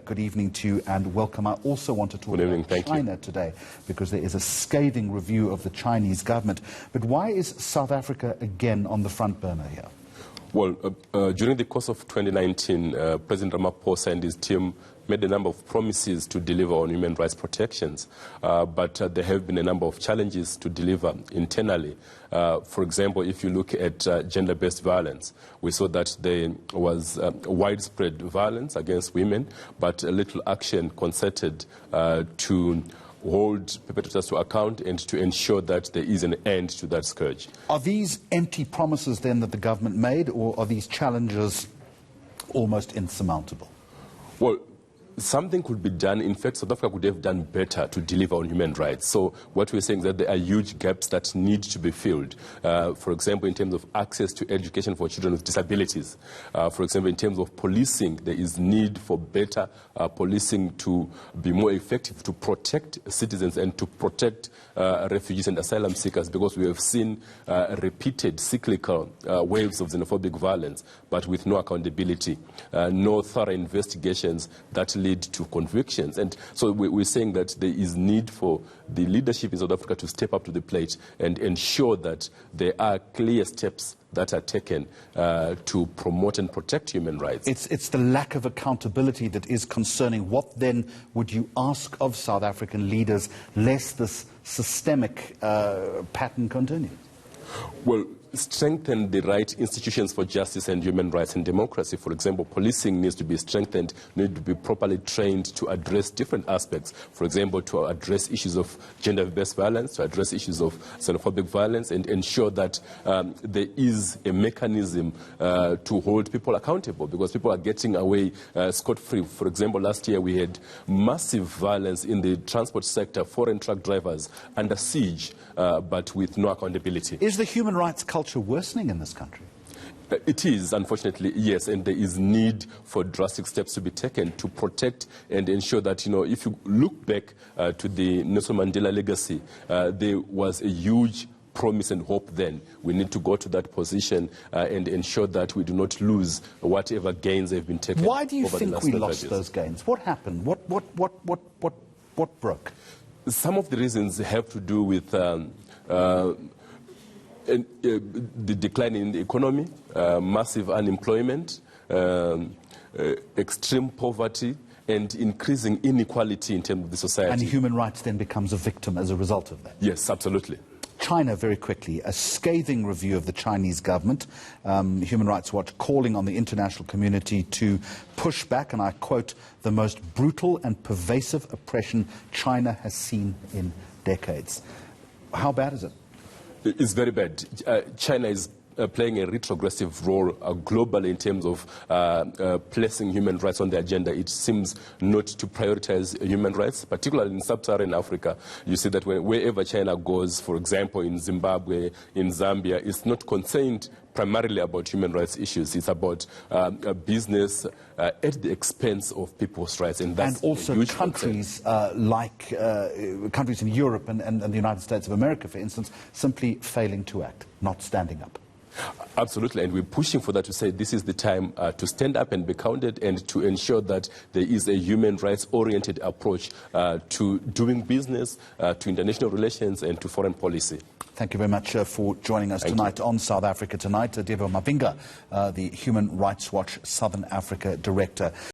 good evening to you and welcome. I also want to talk about China today because there is a scathing review of the Chinese government. But why is South Africa again on the front burner here? Well, during the course of 2019, President Ramaphosa and his team made a number of promises to deliver on human rights protections, but there have been a number of challenges to deliver internally. For example, if you look at gender-based violence, we saw that there was widespread violence against women, but a little action concerted to hold perpetrators to account and to ensure that there is an end to that scourge. Are these empty promises then that the government made, or are these challenges almost insurmountable? Well, something could be done. In fact, South Africa could have done better to deliver on human rights. So what we're saying is that there are huge gaps that need to be filled. For example, in terms of access to education for children with disabilities. For example, in terms of policing, there is need for better policing to be more effective, to protect citizens and to protect refugees and asylum seekers, because we have seen repeated cyclical waves of xenophobic violence, but with no accountability, no thorough investigations that lead to convictions. And so we're saying that there is need for the leadership in South Africa to step up to the plate and ensure that there are clear steps that are taken to promote and protect human rights. It's the lack of accountability that is concerning. What then would you ask of South African leaders, lest this systemic pattern continues? Well, strengthen the right institutions for justice and human rights and democracy. For example, policing needs to be strengthened, needs to be properly trained to address different aspects. For example, to address issues of gender-based violence, to address issues of xenophobic violence, and ensure that there is a mechanism to hold people accountable, because people are getting away scot-free. For example, last year we had massive violence in the transport sector, foreign truck drivers under siege, but with no accountability. Is the human rights culture worsening in this country? It is, unfortunately, yes, and there is need for drastic steps to be taken to protect and ensure that, if you look back to the Nelson Mandela legacy, there was a huge promise and hope then. We need to go to that position and ensure that we do not lose whatever gains have been taken. Why do you think we lost those gains? What happened? What broke? Some of the reasons have to do with the decline in the economy, massive unemployment, extreme poverty, and increasing inequality in terms of the society. And human rights then becomes a victim as a result of that? Yes, absolutely. China, very quickly, a scathing review of the Chinese government. Human Rights Watch calling on the international community to push back, and I quote, "the most brutal and pervasive oppression China has seen in decades." How bad is it? It's very bad. China is playing a retrogressive role globally in terms of placing human rights on the agenda. It seems not to prioritize human rights, particularly in sub-Saharan Africa. You see that wherever China goes, for example, in Zimbabwe, in Zambia, it's not concerned primarily about human rights issues. It's about business at the expense of people's rights. And that's also countries like countries in Europe and the United States of America, for instance, simply failing to act, not standing up. Absolutely, and we're pushing for that, to say this is the time to stand up and be counted, and to ensure that there is a human rights-oriented approach to doing business, to international relations, and to foreign policy. Thank you very much for joining us tonight on South Africa Tonight. Debo Mavinga, the Human Rights Watch Southern Africa Director.